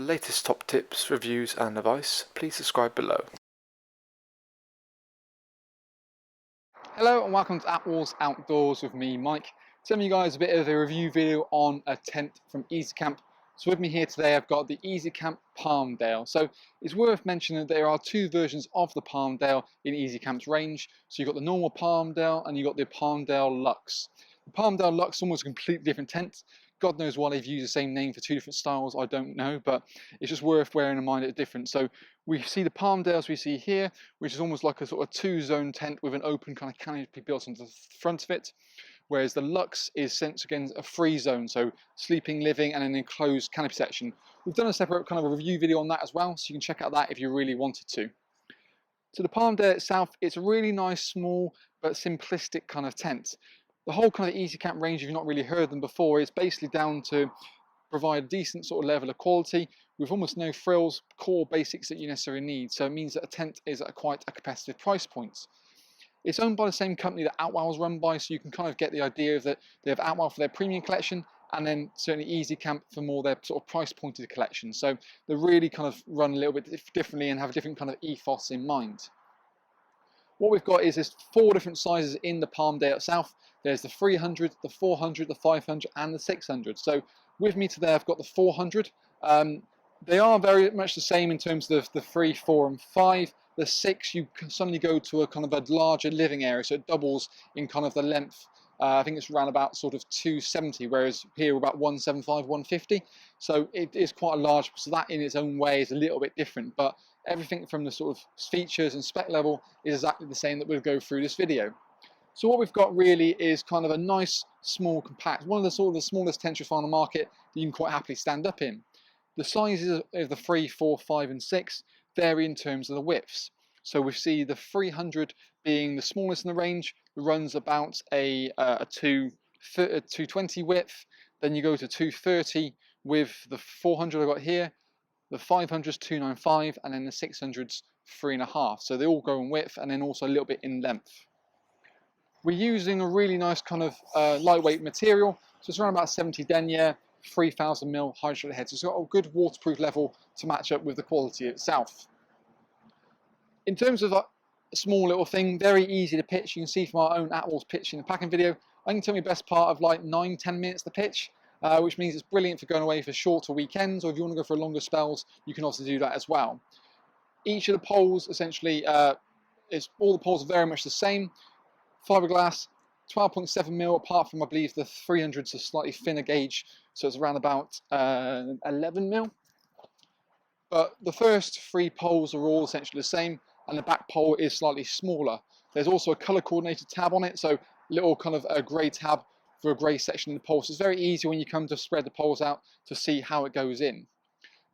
latest top tips, reviews and advice, please subscribe below. Hello and welcome to Attwoolls Outdoors with me, Mike. Telling you guys a bit of a review video on a tent from EasyCamp. So with me here today I've got the EasyCamp Palmdale. So it's worth mentioning that there are two versions of the Palmdale in EasyCamp's range. So you've got the normal Palmdale and you've got the Palmdale Luxe. The Palmdale Luxe is almost a completely different tent. God knows why they've used the same name for two different styles, I don't know, but it's just worth bearing in mind it's different. So we see the Palmdales we see here, which is almost like a sort of two-zone tent with an open kind of canopy built onto the front of it, whereas the Luxe is since again a free zone, so sleeping, living, and an enclosed canopy section. We've done a separate kind of a review video on that as well, so you can check out that if you really wanted to. So the Palmdale itself, it's a really nice, small, but simplistic kind of tent. The whole kind of EasyCamp range, if you've not really heard them before, is basically down to provide a decent sort of level of quality with almost no frills, core basics that you necessarily need. So it means that a tent is at quite a competitive price point. It's owned by the same company that Attwoolls run by, so you can kind of get the idea of that they have Attwoolls for their premium collection, and then certainly EasyCamp for more their sort of price pointed collection. So they really kind of run a little bit differently and have a different kind of ethos in mind. What we've got is there's four different sizes in the Palmdale itself. There's the 300, the 400, the 500 and the 600. So with me today I've got the 400. They are very much the same in terms of the 3, 4 and 5. The 6 you can suddenly go to a kind of a larger living area, so it doubles in kind of the length. I think it's around about sort of 270, whereas here we're about 175, 150. So it is quite a large, so that in its own way is a little bit different, but everything from the sort of features and spec level is exactly the same that we'll go through this video. So what we've got really is kind of a nice, small, compact, one of the sort of the smallest tents you'll find on the market that you can quite happily stand up in. The sizes of the 3, 4, 5 and 6 vary in terms of the widths. So we see the 300 being the smallest in the range, it runs about a 220 width. Then you go to 230 with the 400 I've got here, the 500 is 295, and then the 600's 3.5. So they all go in width and then also a little bit in length. We're using a really nice kind of lightweight material, so it's around about 70 denier, 3000 mil hydraulic head. So it's got a good waterproof level to match up with the quality itself. In terms of a small little thing, very easy to pitch. You can see from our own Attwoolls pitch in the packing video. I can tell you best part of like 9-10 minutes to pitch, which means it's brilliant for going away for shorter weekends, or if you want to go for longer spells, you can also do that as well. Each of the poles essentially all the poles are very much the same. Fiberglass, 12.7 mil, apart from I believe the 300's a slightly thinner gauge, so it's around about 11 mil. But the first three poles are all essentially the same, and the back pole is slightly smaller. There's also a color coordinated tab on it, so little kind of a grey tab for a grey section in the pole. So it's very easy when you come to spread the poles out to see how it goes in.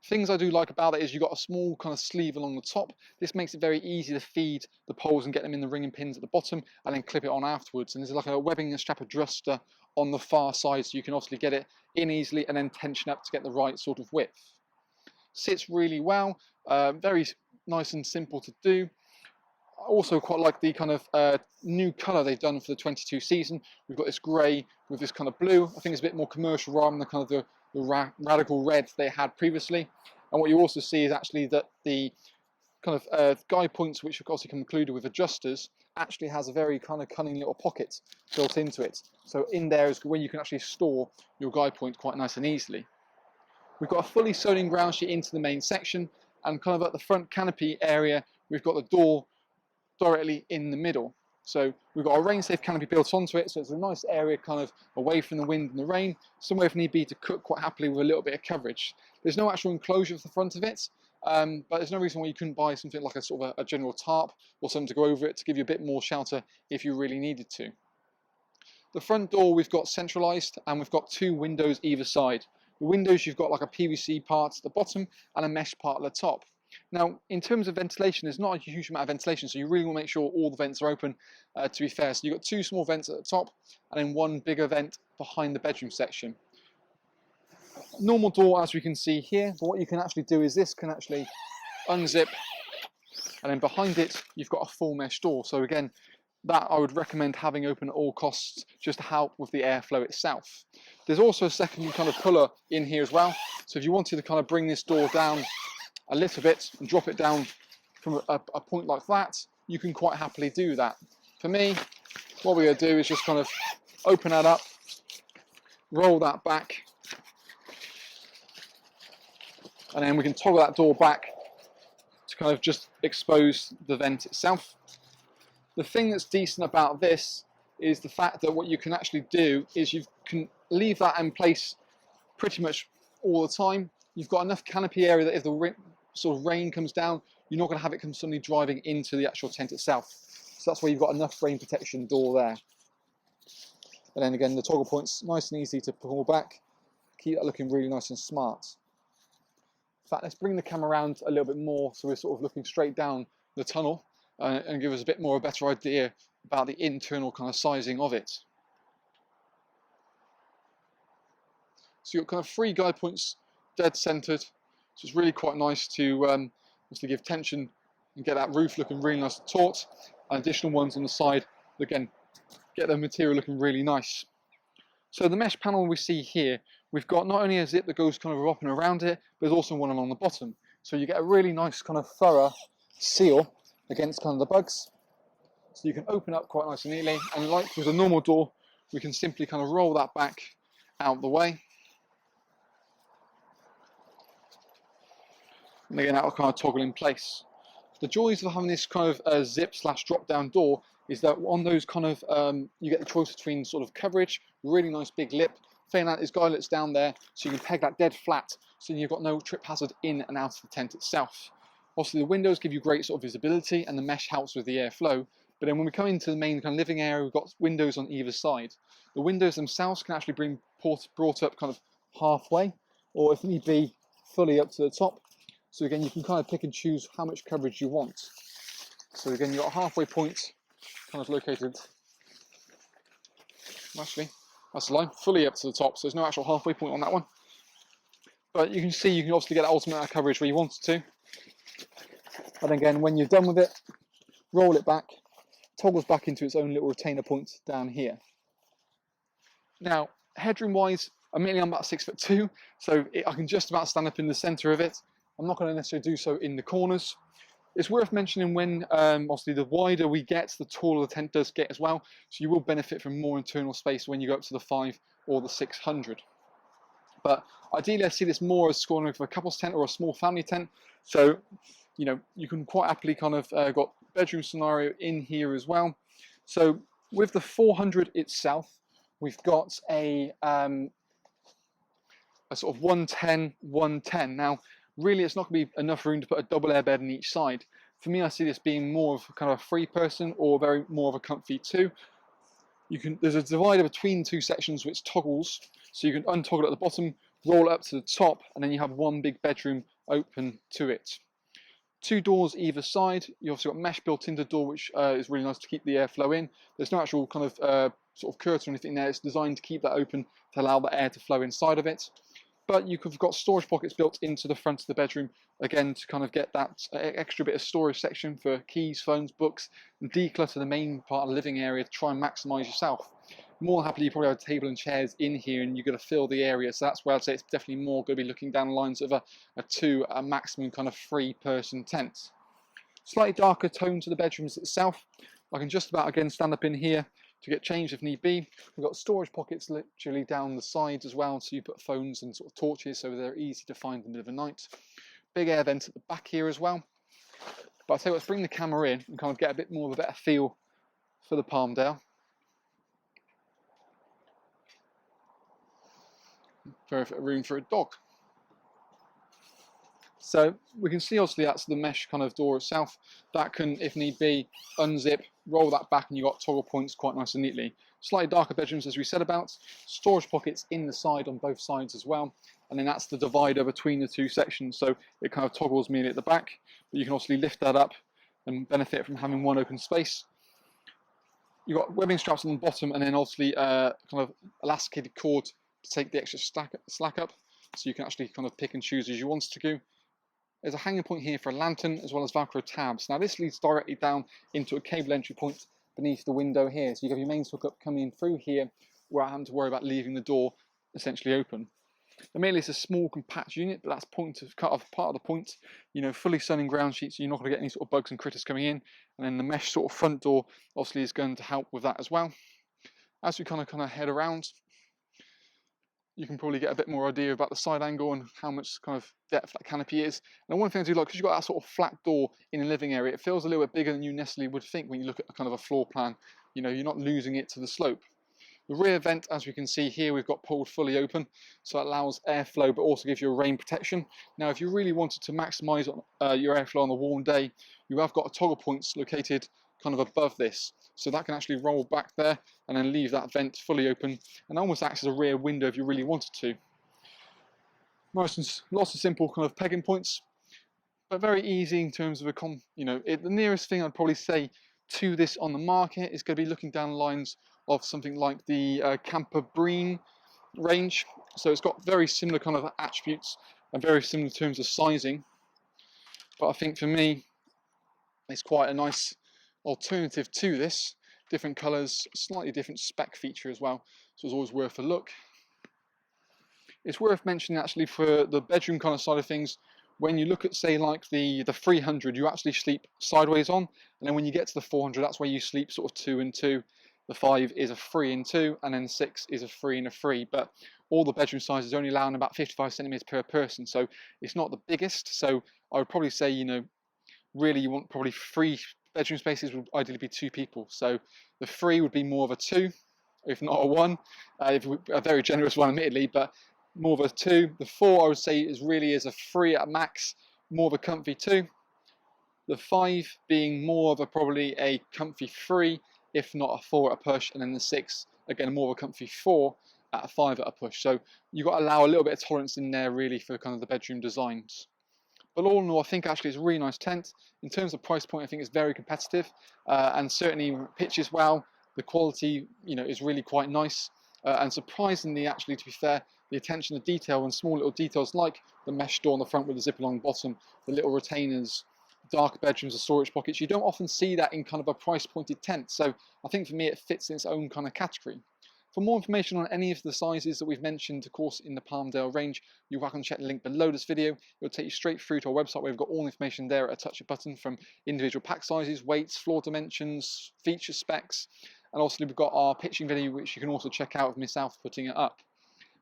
Things I do like about it is you've got a small kind of sleeve along the top. This makes it very easy to feed the poles and get them in the ring and pins at the bottom and then clip it on afterwards. And there's like a webbing and strap adjuster on the far side, so you can obviously get it in easily and then tension up to get the right sort of width. Sits really well, very nice and simple to do. I also quite like the kind of new colour they've done for the 22 season. We've got this grey with this kind of blue. I think it's a bit more commercial rather than the kind of the radical red they had previously. And what you also see is actually that the kind of guide points, which of course you can include with adjusters, actually has a very kind of cunning little pocket built into it. So in there is where you can actually store your guide point quite nice and easily. We've got a fully sewn in ground sheet into the main section, and kind of at the front canopy area we've got the door directly in the middle. So we've got a rain safe canopy built onto it, so it's a nice area kind of away from the wind and the rain, somewhere if need be to cook quite happily with a little bit of coverage. There's no actual enclosure for the front of it, but there's no reason why you couldn't buy something like a sort of a general tarp or something to go over it to give you a bit more shelter if you really needed to. The front door we've got centralised, and we've got two windows either side. The windows you've got like a PVC part at the bottom and a mesh part at the top. Now, in terms of ventilation, there's not a huge amount of ventilation, so you really want to make sure all the vents are open, to be fair. So you've got two small vents at the top and then one bigger vent behind the bedroom section. Normal door, as we can see here, but what you can actually do is this can actually unzip, and then behind it you've got a full mesh door. So again, that I would recommend having open at all costs, just to help with the airflow itself. There's also a second kind of puller in here as well. So if you wanted to kind of bring this door down a little bit and drop it down from a point like that, you can quite happily do that. For me, what we're going to do is just kind of open that up, roll that back, and then we can toggle that door back to kind of just expose the vent itself. The thing that's decent about this is the fact that what you can actually do is you can leave that in place pretty much all the time. You've got enough canopy area that if the sort of rain comes down, you're not going to have it come suddenly driving into the actual tent itself. So that's why you've got enough rain protection door there. And then again, the toggle point's nice and easy to pull back, keep that looking really nice and smart. In fact, let's bring the camera around a little bit more so we're sort of looking straight down the tunnel and give us a bit more of a better idea about the internal kind of sizing of it. So you've got kind of 3 guide points dead centered, so it's really quite nice to obviously give tension and get that roof looking really nice and taut, and additional ones on the side, again, get the material looking really nice. So the mesh panel we see here, we've got not only a zip that goes kind of up and around it, but there's also one along the bottom. So you get a really nice kind of thorough seal against kind of the bugs. So you can open up quite nice and neatly, and like with a normal door, we can simply kind of roll that back out the way. And again, that will kind of toggle in place. The joys of having this kind of zip / drop down door is that on those kind of, you get the choice between sort of coverage, really nice big lip, failing out this guylets down there, so you can peg that dead flat, so you've got no trip hazard in and out of the tent itself. Obviously the windows give you great sort of visibility, and the mesh helps with the airflow, but then when we come into the main kind of living area, we've got windows on either side. The windows themselves can actually be brought up kind of halfway, or if need be, fully up to the top. So again, you can kind of pick and choose how much coverage you want. So again, you've got a halfway point kind of located, actually, that's the line, fully up to the top, so there's no actual halfway point on that one. But you can see, you can obviously get that ultimate amount of coverage where you wanted to. And again, when you're done with it, roll it back, toggles back into its own little retainer point down here. Now, headroom wise, admittedly I'm about 6'2", so I can just about stand up in the center of it. I'm not going to necessarily do so in the corners. It's worth mentioning when, obviously the wider we get, the taller the tent does get as well, so you will benefit from more internal space when you go up to the 5 or the 600. But ideally I see this more as scoring for a couple's tent or a small family tent, so you know, you can quite happily kind of got bedroom scenario in here as well. So with the 400 itself, we've got a sort of 110. Now, really, it's not going to be enough room to put a double air bed in each side. For me, I see this being more of kind of a 3-person or very more of a comfy 2. There's a divider between 2 sections which toggles, so you can untoggle it at the bottom, roll it up to the top, and then you have one big bedroom open to it. 2 doors either side. You obviously got mesh built into the door, which is really nice to keep the airflow in. There's no actual kind of sort of curtain or anything there. It's designed to keep that open to allow the air to flow inside of it. But you've got storage pockets built into the front of the bedroom, again, to kind of get that extra bit of storage section for keys, phones, books, and declutter the main part of the living area to try and maximise yourself. More than happily, you probably have a table and chairs in here, and you're going to fill the area, so that's where I'd say it's definitely more going to be looking down the lines of a 2, a maximum kind of 3-person tent. Slightly darker tone to the bedrooms itself. I can just about, again, stand up in here to get changed if need be. We've got storage pockets literally down the sides as well, so you put phones and sort of torches so they're easy to find in the middle of the night. Big air vent at the back here as well. But I'll tell you what, let's bring the camera in and kind of get a bit more of a better feel for the Palmdale. Perfect room for a dog. So we can see obviously that's the mesh kind of door itself. That can, if need be, unzip, roll that back, and you've got toggle points quite nice and neatly. Slightly darker bedrooms as we said about, storage pockets in the side on both sides as well, and then that's the divider between the 2 sections, so it kind of toggles immediately at the back, but you can obviously lift that up and benefit from having one open space. You've got webbing straps on the bottom, and then obviously kind of elasticated cord to take the extra slack up, so you can actually kind of pick and choose as you want to do. There's a hanging point here for a lantern as well as Velcro tabs. Now this leads directly down into a cable entry point beneath the window here. So you have your mains hookup coming in through here without having to worry about leaving the door essentially open. Admittedly, it's a small compact unit, but that's cut off part of the point. You know, fully sunning ground sheets, so you're not going to get any sort of bugs and critters coming in. And then the mesh sort of front door obviously is going to help with that as well. As we kind of head around, you can probably get a bit more idea about the side angle and how much kind of depth that canopy is. And one thing I do like, because you've got that sort of flat door in the living area, it feels a little bit bigger than you necessarily would think when you look at kind of a floor plan. You know, you're not losing it to the slope. The rear vent, as we can see here, we've got pulled fully open, so it allows airflow, but also gives you a rain protection. Now, if you really wanted to maximise your airflow on a warm day, you have got a toggle points located kind of above this, so that can actually roll back there and then leave that vent fully open, and almost acts as a rear window if you really wanted to. Lots of simple kind of pegging points, but very easy in terms of the nearest thing I'd probably say to this on the market is going to be looking down the lines of something like the Camper Breen range. So it's got very similar kind of attributes and very similar in terms of sizing. But I think for me, it's quite a nice alternative to this. Different colours, slightly different spec feature as well. So it's always worth a look. It's worth mentioning actually for the bedroom kind of side of things, when you look at say like the 300, you actually sleep sideways on, and then when you get to the 400, that's where you sleep sort of 2 and 2. The 5 is a 3 and 2, and then the 6 is a 3 and a 3. But all the bedroom sizes only allowing about 55 centimeters per person, so it's not the biggest. So I would probably say, you know, really you want probably 3 bedroom spaces would ideally be 2 people. So the 3 would be more of a 2, if not a 1, a very generous one admittedly, but more of a 2. The 4 I would say is really a 3 at max, more of a comfy 2. The 5 being more of a probably a comfy 3, if not a 4 at a push, and then the 6 again more of a comfy 4 at a 5 at a push. So you've got to allow a little bit of tolerance in there really for kind of the bedroom designs. But all in all, I think actually it's a really nice tent. In terms of price point, I think it's very competitive, and certainly pitches well. The quality, you know, is really quite nice, and surprisingly, actually, to be fair, the attention to detail and small little details like the mesh door on the front with the zip along the bottom, the little retainers, dark bedrooms, the storage pockets. You don't often see that in kind of a price pointed tent. So I think for me, it fits in its own kind of category. For more information on any of the sizes that we've mentioned, of course, in the Palmdale range, you're welcome to check the link below this video. It'll take you straight through to our website where we've got all the information there at a touch of a button, from individual pack sizes, weights, floor dimensions, feature specs, and also we've got our pitching video, which you can also check out of myself putting it up.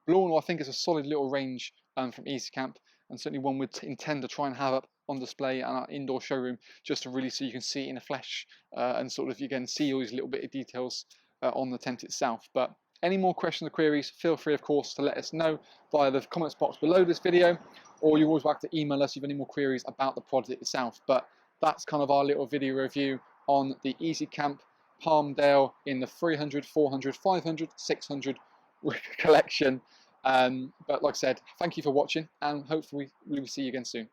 But all in all, I think it's a solid little range from Easy Camp, and certainly one we'd intend to try and have up on display in our indoor showroom, just to really so you can see it in the flesh and sort of, again, see all these little bit of details on the tent itself. But any more questions or queries, feel free, of course, to let us know via the comments box below this video, or you're always welcome to email us if you have any more queries about the product itself. But that's kind of our little video review on the Easy Camp Palmdale in the 300, 400, 500, 600 collection. But like I said, thank you for watching, and hopefully we will see you again soon.